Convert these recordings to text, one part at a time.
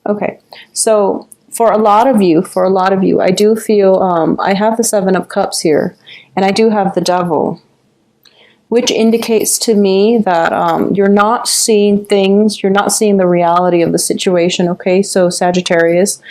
Okay. So for a lot of you, I do feel I have the Seven of Cups here, and I do have the Devil, which indicates to me that you're not seeing things, you're not seeing the reality of the situation. Okay, so Sagittarius,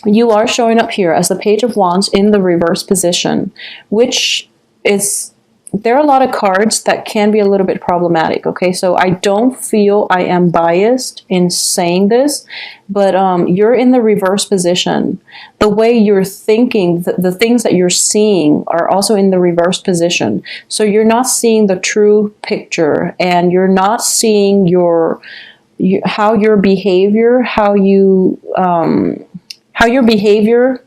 you are showing up here as the Page of Wands in the reverse position, which is, there are a lot of cards that can be a little bit problematic. Okay, so I don't feel I am biased in saying this, but you're in the reverse position. The way you're thinking, the things that you're seeing are also in the reverse position. So you're not seeing the true picture, and you're not seeing how your behavior, how your behavior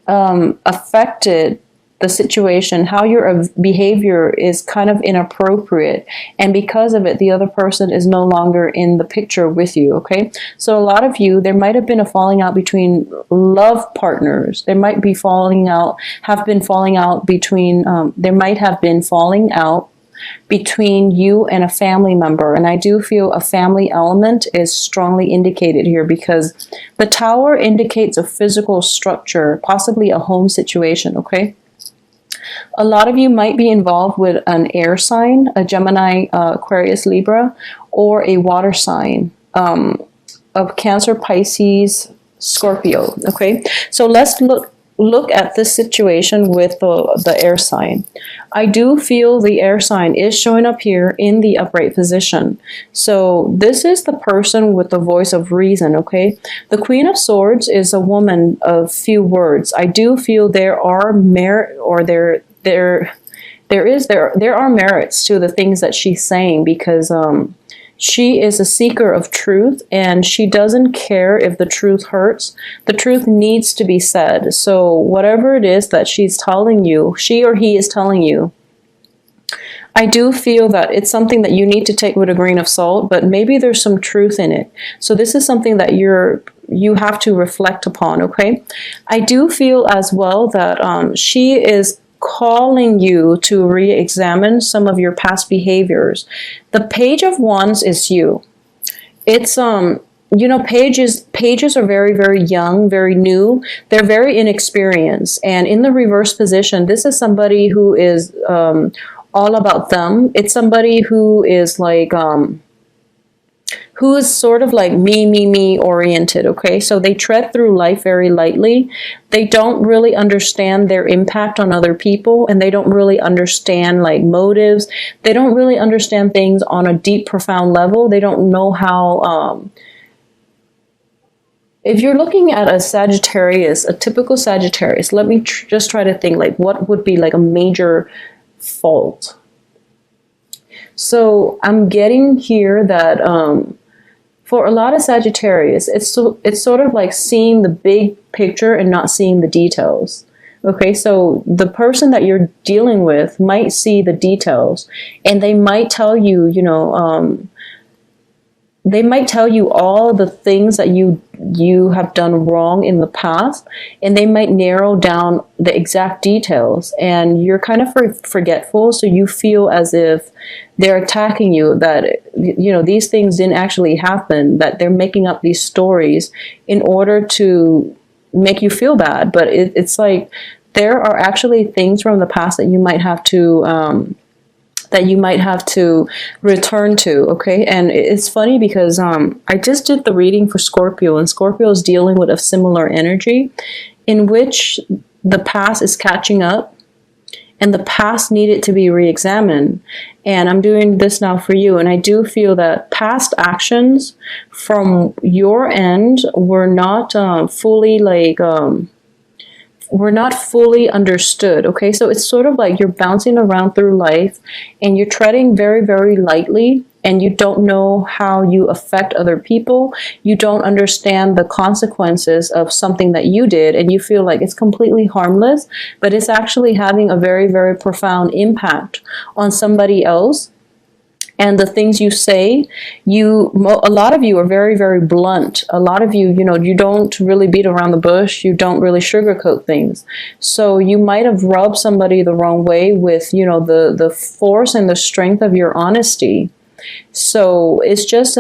affected the situation, how your behavior is kind of inappropriate, and because of it the other person is no longer in the picture with you. Okay, so a lot of you, there might have been a falling out between love partners. There might be falling out, have been falling out between there might have been falling out between you and a family member, and I do feel a family element is strongly indicated here, because the Tower indicates a physical structure, possibly a home situation. Okay, a lot of you might be involved with an air sign, a Gemini, Aquarius, Libra, or a water sign of Cancer, Pisces, Scorpio. Okay, so let's look at this situation with the air sign. I do feel the air sign is showing up here in the upright position. So this is the person with the voice of reason. Okay, the Queen of Swords is a woman of few words. I do feel there are merit, or there are merits to the things that she's saying, because she is a seeker of truth, and she doesn't care if the truth hurts. The truth needs to be said. So whatever it is that she's telling you, she or he is telling you, I do feel that it's something that you need to take with a grain of salt, but maybe there's some truth in it. So this is something that you have to reflect upon. Okay, I do feel as well that she is calling you to re-examine some of your past behaviors. The Page of Wands is you. It's you know, pages are very, very young, very new. They're very inexperienced, and in the reverse position, this is somebody who is all about them. It's somebody who is like who is sort of like me oriented. Okay, so they tread through life very lightly. They don't really understand their impact on other people, and they don't really understand like motives. They don't really understand things on a deep, profound level. They don't know how if you're looking at a Sagittarius, a typical Sagittarius, let me just try to think like what would be like a major fault. So I'm getting here that for a lot of Sagittarius, it's sort of like seeing the big picture and not seeing the details. Okay, so the person that you're dealing with might see the details, and they might tell you, you know, they might tell you all the things that you have done wrong in the past, and they might narrow down the exact details, and you're kind of forgetful, so you feel as if they're attacking you, that you know these things didn't actually happen, that they're making up these stories in order to make you feel bad. But it's like there are actually things from the past that you might have to return to. Okay, and it's funny because I just did the reading for Scorpio, and Scorpio is dealing with a similar energy in which the past is catching up, and the past needed to be re-examined. And I'm doing this now for you, and I do feel that past actions from your end were not fully like we're not fully understood. Okay, so it's sort of like you're bouncing around through life, and you're treading very, very lightly, and you don't know how you affect other people. You don't understand the consequences of something that you did, and you feel like it's completely harmless, but it's actually having a very, very profound impact on somebody else. And the things you say, a lot of you are very, very blunt. A lot of you, you know, you don't really beat around the bush. You don't really sugarcoat things. So you might have rubbed somebody the wrong way with, you know, the force and the strength of your honesty. So it's just,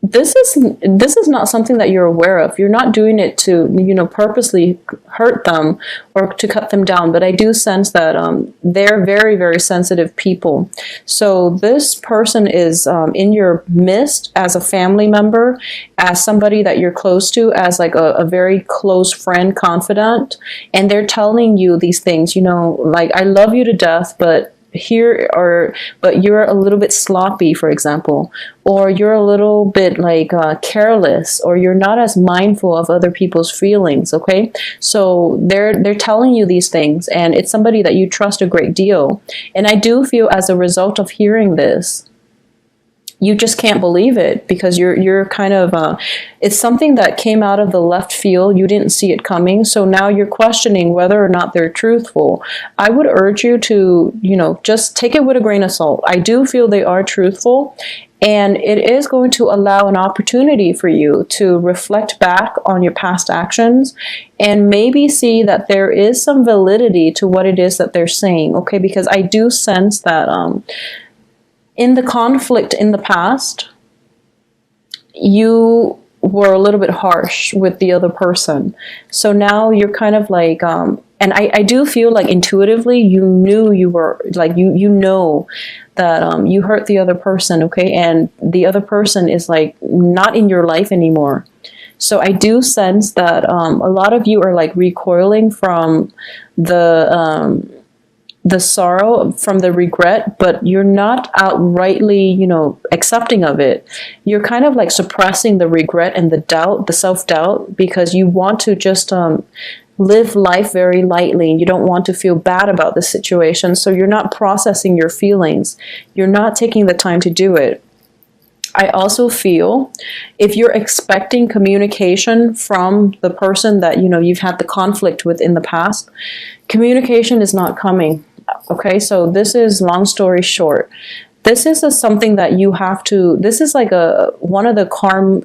this is not something that you're aware of. You're not doing it to, you know, purposely hurt them or to cut them down, but I do sense that they're very, very sensitive people. So this person is in your midst as a family member, as somebody that you're close to, as like a very close friend, confidant, and they're telling you these things, you know, like, I love you to death, but but you're a little bit sloppy, for example, or you're a little bit like careless, or you're not as mindful of other people's feelings. Okay, so they're telling you these things, and it's somebody that you trust a great deal. And I do feel, as a result of hearing this, you just can't believe it, because you're kind of it's something that came out of the left field. You didn't see it coming, so now you're questioning whether or not they're truthful. I would urge you to, you know, just take it with a grain of salt. I do feel they are truthful, and it is going to allow an opportunity for you to reflect back on your past actions and maybe see that there is some validity to what it is that they're saying. Okay, because I do sense that in the conflict in the past, you were a little bit harsh with the other person. So now you're kind of like, and I do feel like intuitively you knew you were, like, you know that you hurt the other person, okay? And the other person is like not in your life anymore. So I do sense that a lot of you are like recoiling from the sorrow, from the regret, but you're not outrightly, you know, accepting of it. You're kind of like suppressing the regret and the doubt, the self-doubt, because you want to just live life very lightly, and you don't want to feel bad about the situation. So you're not processing your feelings. You're not taking the time to do it. I also feel if you're expecting communication from the person that, you know, you've had the conflict with in the past, communication is not coming. Okay, so this is, long story short, this is something that you have to, this is like one of the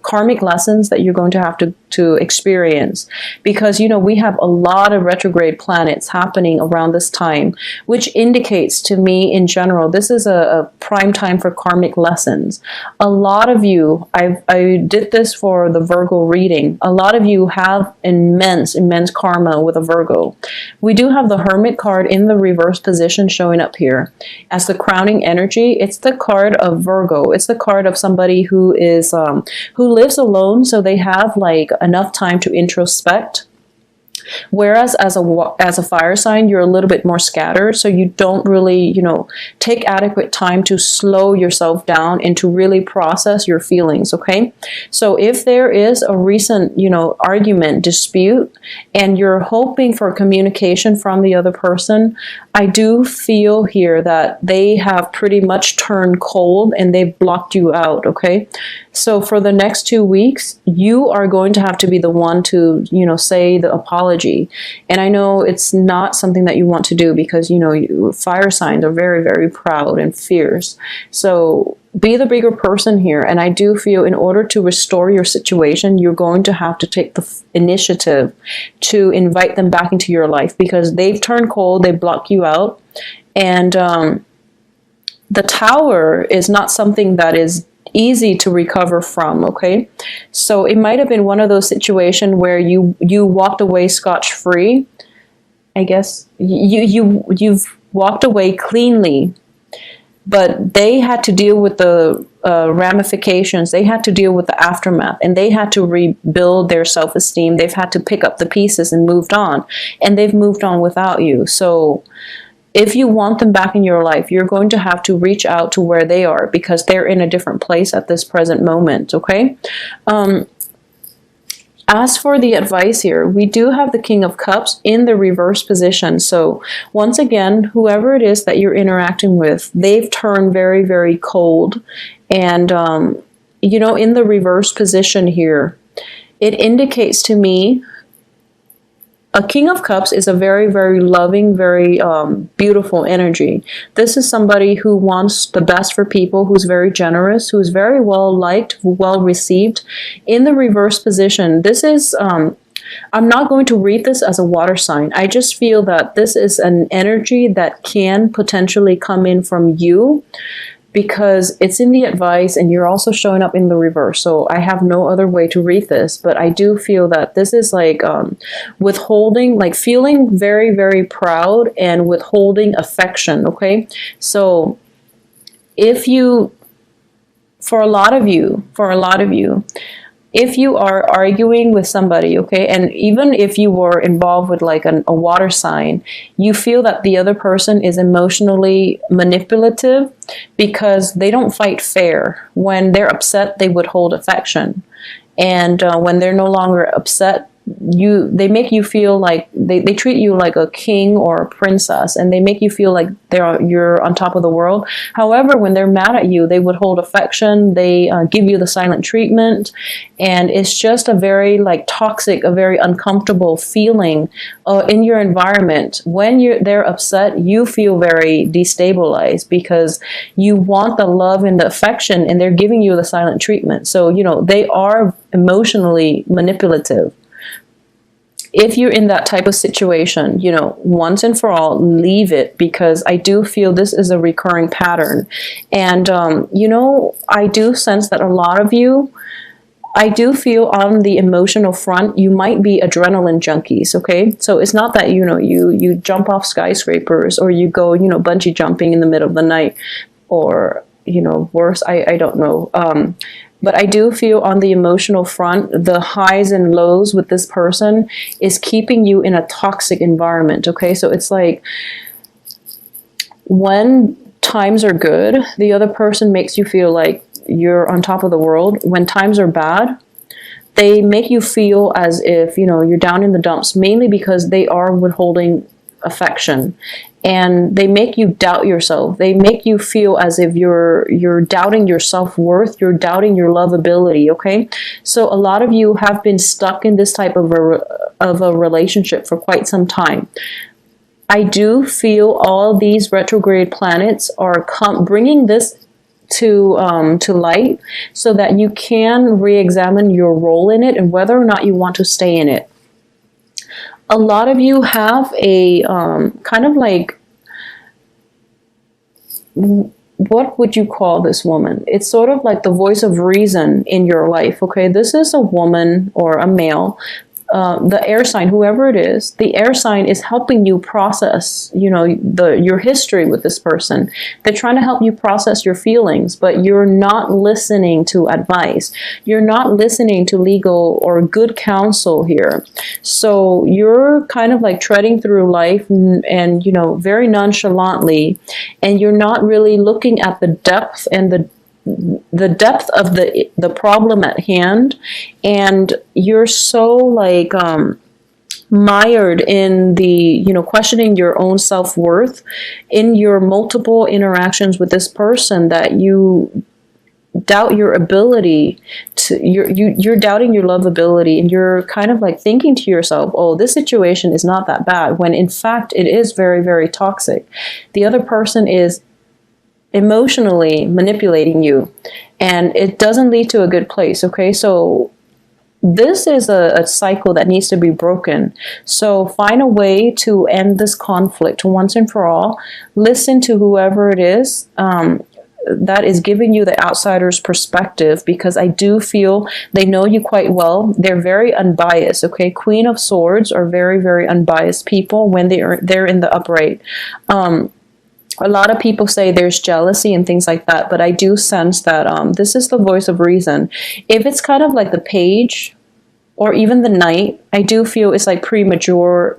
karmic lessons that you're going to have to experience, because, you know, we have a lot of retrograde planets happening around this time, which indicates to me in general, this is a prime time for karmic lessons. A lot of you, I did this for the Virgo reading, a lot of you have immense karma with a Virgo. We do have the Hermit card in the reverse position showing up here as the crowning energy. It's the card of Virgo. It's the card of somebody who is who lives alone, so they have like enough time to introspect. Whereas as a fire sign, you're a little bit more scattered, so you don't really, you know, take adequate time to slow yourself down and to really process your feelings, okay? So if there is a recent, you know, argument, dispute, and you're hoping for communication from the other person, I do feel here that they have pretty much turned cold and they've blocked you out, okay? So for the next 2 weeks, you are going to have to be the one to, you know, say the apology. And I know it's not something that you want to do, because, you know, fire signs are very, very proud and fierce. So be the bigger person here. And I do feel in order to restore your situation, you're going to have to take the initiative to invite them back into your life, because they've turned cold, they block you out. And the Tower is not something that is easy to recover from, okay? So it might have been one of those situations where you walked away scotch-free. I guess you've walked away cleanly, but they had to deal with the ramifications. They had to deal with the aftermath, and they had to rebuild their self-esteem. They've had to pick up the pieces and moved on, and they've moved on without you. So if you want them back in your life, you're going to have to reach out to where they are, because they're in a different place at this present moment, okay? As for the advice here, we do have the King of Cups in the reverse position. So once again, whoever it is that you're interacting with, they've turned very, very cold. And, you know, in the reverse position here, it indicates to me a King of Cups is a very, very loving, very beautiful energy. This is somebody who wants the best for people, who's very generous, who's very well liked, well received. In the reverse position, this is, I'm not going to read this as a water sign. I just feel that this is an energy that can potentially come in from you. because it's in the advice and you're also showing up in the reverse. So I have no other way to read this, but I do feel that this is like withholding, like feeling very, very proud and withholding affection. Okay. So if you, for a lot of you, if you are arguing with somebody, okay, and even if you were involved with like a water sign, you feel that the other person is emotionally manipulative because they don't fight fair. When they're upset, they withhold affection. And when they're no longer upset, they make you feel like they treat you like a king or a princess, and they make you feel like you're on top of the world. However, when they're mad at you, they withhold affection, they give you the silent treatment, and it's just a very like toxic, a very uncomfortable feeling in your environment. When they're upset, you feel very destabilized because you want the love and the affection, and they're giving you the silent treatment. So, you know, they are emotionally manipulative. If you're in that type of situation, you know, once and for all, leave it, because I do feel this is a recurring pattern. And, you know, I do sense that a lot of you, I do feel on the emotional front, you might be adrenaline junkies, okay? So it's not that, you know, you jump off skyscrapers or you go, you know, bungee jumping in the middle of the night, or, you know, worse, I don't know. But I do feel on the emotional front, the highs and lows with this person is keeping you in a toxic environment, okay? So it's like when times are good, the other person makes you feel like you're on top of the world. When times are bad, they make you feel as if, you know, you're down in the dumps, mainly because they are withholding affection. And they make you doubt yourself. They make you feel as if you're doubting your self-worth, you're doubting your lovability, okay? So a lot of you have been stuck in this type of a relationship for quite some time. I do feel all these retrograde planets are bringing this to light so that you can re-examine your role in it and whether or not you want to stay in it. A lot of you have a kind of like, what would you call this woman? It's sort of like the voice of reason in your life, okay? This is a woman or a male. The air sign, whoever it is, the air sign is helping you process, you know, your history with this person. They're trying to help you process your feelings, but you're not listening to advice. You're not listening to legal or good counsel here. So you're kind of like treading through life and you know, very nonchalantly, and you're not really looking at the depth and the depth of the problem at hand, and you're so like mired in the, you know, questioning your own self-worth in your multiple interactions with this person that you doubt your ability to, you're doubting your lovability, and you're kind of like thinking to yourself, oh, this situation is not that bad, when in fact it is very, very toxic. The other person is emotionally manipulating you, and it doesn't lead to a good place, okay? So this is a cycle that needs to be broken. So find a way to end this conflict once and for all. Listen to whoever it is that is giving you the outsider's perspective, because I do feel they know you quite well. They're very unbiased, okay? Queen of Swords are very, very unbiased people when they're in the upright. A lot of people say there's jealousy and things like that, but I do sense that this is the voice of reason. If it's kind of like the Page or even the Knight, I do feel it's like premature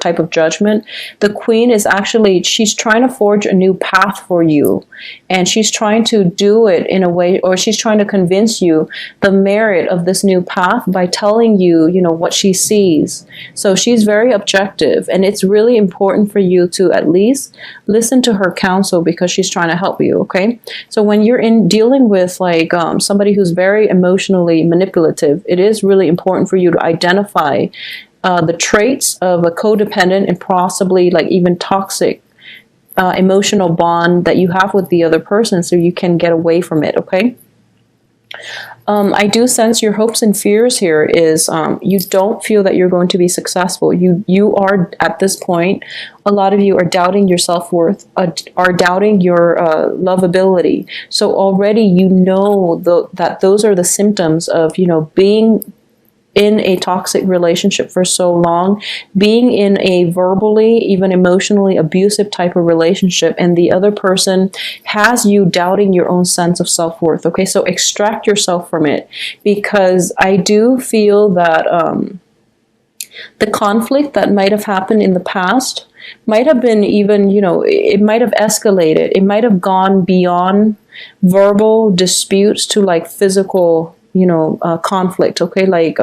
type of judgment. The Queen is actually, she's trying to forge a new path for you, and she's trying to do it in a way, or she's trying to convince you the merit of this new path by telling you, you know, what she sees. So she's very objective, and it's really important for you to at least listen to her counsel, because she's trying to help you, okay? So when you're dealing with like somebody who's very emotionally manipulative, it is really important for you to identify the traits of a codependent and possibly like even toxic emotional bond that you have with the other person, so you can get away from it, okay? I do sense your hopes and fears here is you don't feel that you're going to be successful. You are at this point, a lot of you are doubting your self-worth, are doubting your lovability. So already you know that those are the symptoms of, you know, being in a toxic relationship for so long, being in a verbally, even emotionally abusive type of relationship, and the other person has you doubting your own sense of self-worth. Okay, so extract yourself from it, because I do feel that the conflict that might have happened in the past might have been even, you know, it might have escalated. It might have gone beyond verbal disputes to like physical, you know, conflict. Okay, like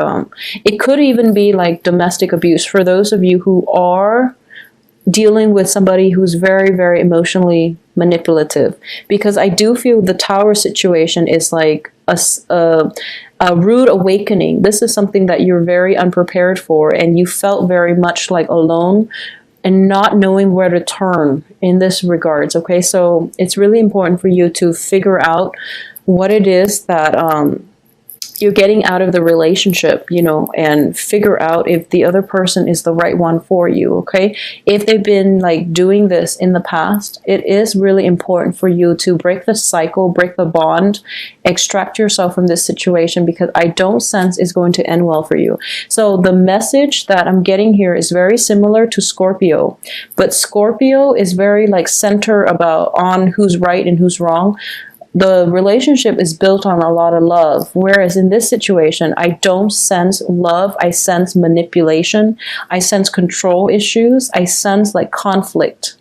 it could even be like domestic abuse for those of you who are dealing with somebody who's very, very emotionally manipulative, because I do feel the tower situation is like a rude awakening. This is something that you're very unprepared for, and you felt very much like alone and not knowing where to turn in this regards. Okay, so it's really important for you to figure out what it is that you're getting out of the relationship, you know, and figure out if the other person is the right one for you, okay? If they've been like doing this in the past, it is really important for you to break the cycle, break the bond, extract yourself from this situation, because I don't sense it's going to end well for you. So the message that I'm getting here is very similar to Scorpio, but Scorpio is very like center about on who's right and who's wrong. The relationship is built on a lot of love, whereas in this situation, I don't sense love. I sense manipulation. I sense control issues. I sense like conflict.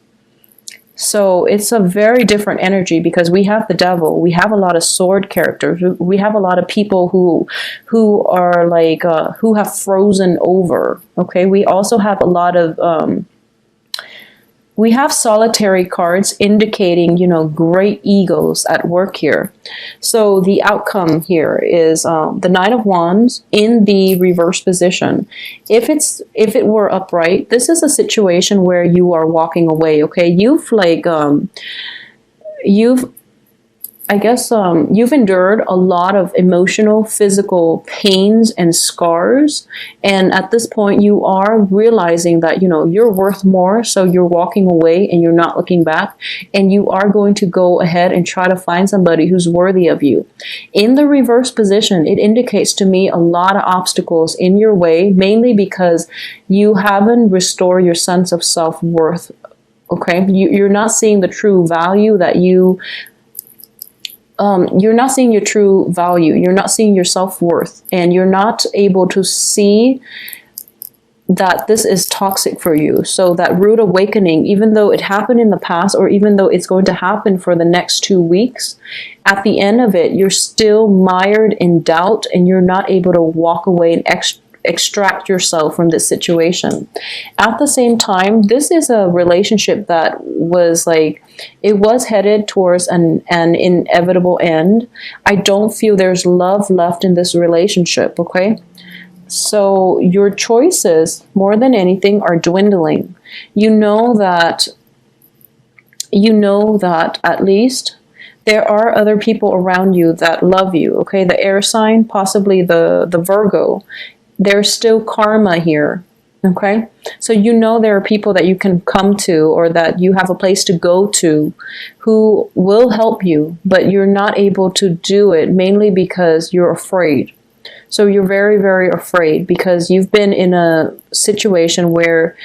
So it's a very different energy, because we have the devil. We have a lot of sword characters. We have a lot of people who are like, who have frozen over. Okay. We also have a lot of, we have solitary cards indicating, you know, great egos at work here. So the outcome here is the Nine of Wands in the reverse position. If it were upright, this is a situation where you are walking away. Okay, you've like you've endured a lot of emotional, physical pains and scars. And at this point, you are realizing that, you know, you're worth more. So you're walking away and you're not looking back. And you are going to go ahead and try to find somebody who's worthy of you. In the reverse position, it indicates to me a lot of obstacles in your way, mainly because you haven't restored your sense of self-worth. Okay, you're not seeing the true value that you're not seeing your true value. You're not seeing your self-worth, and you're not able to see that this is toxic for you. So that rude awakening, even though it happened in the past, or even though it's going to happen for the next 2 weeks, at the end of it, you're still mired in doubt, and you're not able to walk away and extract yourself from this situation. At the same time, this is a relationship that was like, it was headed towards an inevitable end. I don't feel there's love left in this relationship, okay? So your choices, more than anything, are dwindling. You know that at least there are other people around you that love you, okay? The air sign, possibly the Virgo, there's still karma here, okay? So you know there are people that you can come to, or that you have a place to go to, who will help you, but you're not able to do it, mainly because you're afraid. So you're very, very afraid, because you've been in a situation where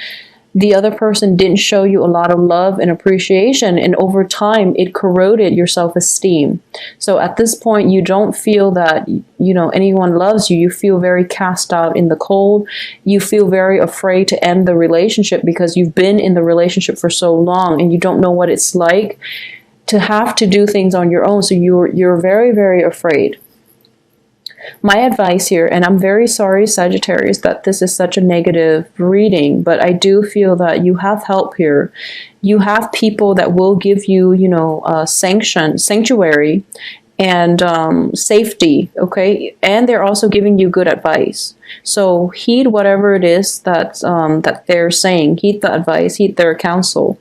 the other person didn't show you a lot of love and appreciation, and over time it corroded your self-esteem. So at this point, you don't feel that, you know, anyone loves you. You feel very cast out in the cold. You feel very afraid to end the relationship, because you've been in the relationship for so long and you don't know what it's like to have to do things on your own. So you're very, very afraid. My advice here, and I'm very sorry, Sagittarius, that this is such a negative reading, but I do feel that you have help here. You have people that will give you, you know, sanctuary and safety, okay? And they're also giving you good advice. So heed whatever it is that they're saying. Heed the advice, heed their counsel.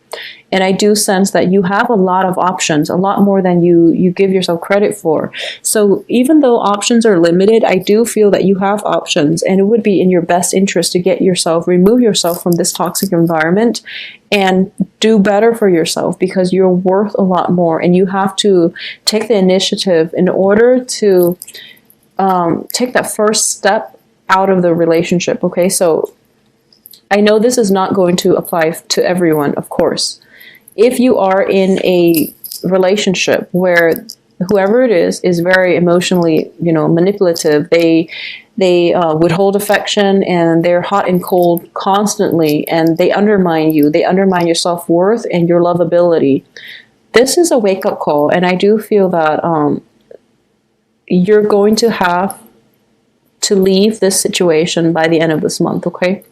And I do sense that you have a lot of options, a lot more than you give yourself credit for. So even though options are limited, I do feel that you have options, and it would be in your best interest to remove yourself from this toxic environment and do better for yourself, because you're worth a lot more, and you have to take the initiative in order to take that first step out of the relationship. Okay, so I know this is not going to apply to everyone, of course. If you are in a relationship where whoever it is very emotionally, manipulative, they withhold affection, and they're hot and cold constantly, and they undermine you, they undermine your self-worth and your lovability. This is a wake-up call, and I do feel that you're going to have to leave this situation by the end of this month, okay?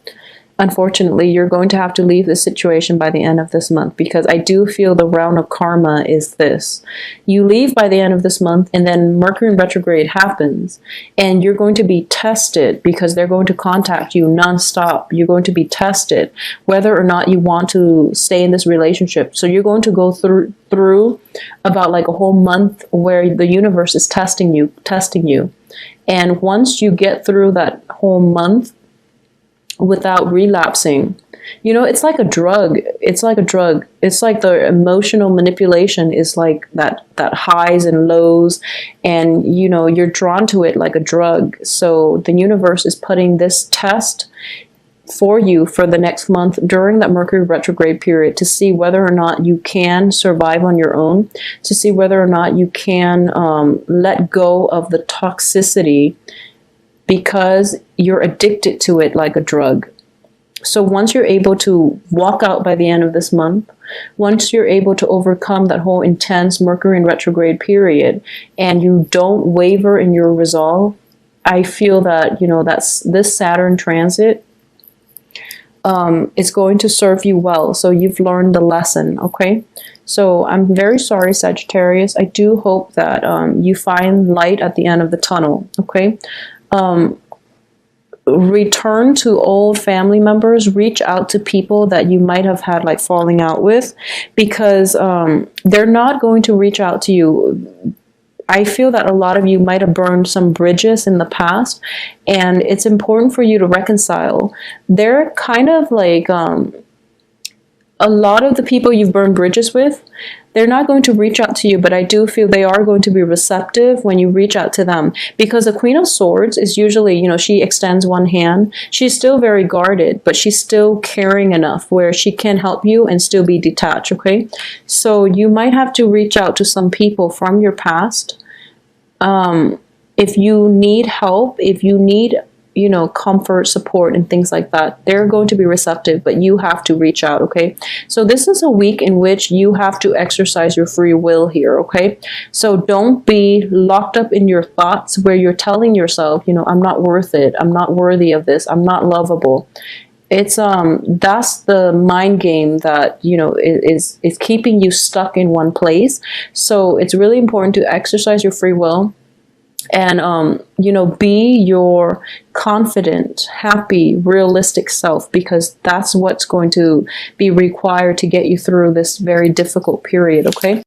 Unfortunately, you're going to have to leave this situation by the end of this month, because I do feel the round of karma is this. You leave by the end of this month, and then Mercury in retrograde happens, and you're going to be tested, because they're going to contact you nonstop. You're going to be tested whether or not you want to stay in this relationship. So you're going to go through about like a whole month where the universe is testing you. And once you get through that whole month without relapsing, it's like a drug. It's like the emotional manipulation is like that highs and lows, and you're drawn to it like a drug. So the universe is putting this test for you for the next month during that Mercury retrograde period, to see whether or not you can survive on your own, to see whether or not you can let go of the toxicity, because you're addicted to it like a drug. So once you're able to walk out by the end of this month, once you're able to overcome that whole intense Mercury in retrograde period, and you don't waver in your resolve, I feel that, that's this Saturn transit is going to serve you well. So you've learned the lesson, okay? So I'm very sorry, Sagittarius. I do hope that you find light at the end of the tunnel, okay? Return to old family members, reach out to people that you might have had like falling out with, because they're not going to reach out to you. I feel that a lot of you might have burned some bridges in the past, and it's important for you to reconcile. They're kind of like a lot of the people you've burned bridges with, they're not going to reach out to you, but I do feel they are going to be receptive when you reach out to them, because the Queen of Swords is usually, she extends one hand. She's still very guarded, but she's still caring enough where she can help you and still be detached, okay? So you might have to reach out to some people from your past. If you need help, if you need comfort, support, and things like that, they're going to be receptive, but you have to reach out, okay? So this is a week in which you have to exercise your free will here, okay? So don't be locked up in your thoughts where you're telling yourself, I'm not worth it, I'm not worthy of this, I'm not lovable. It's that's the mind game that is keeping you stuck in one place. So it's really important to exercise your free will, and be your confident, happy, realistic self, because that's what's going to be required to get you through this very difficult period, okay?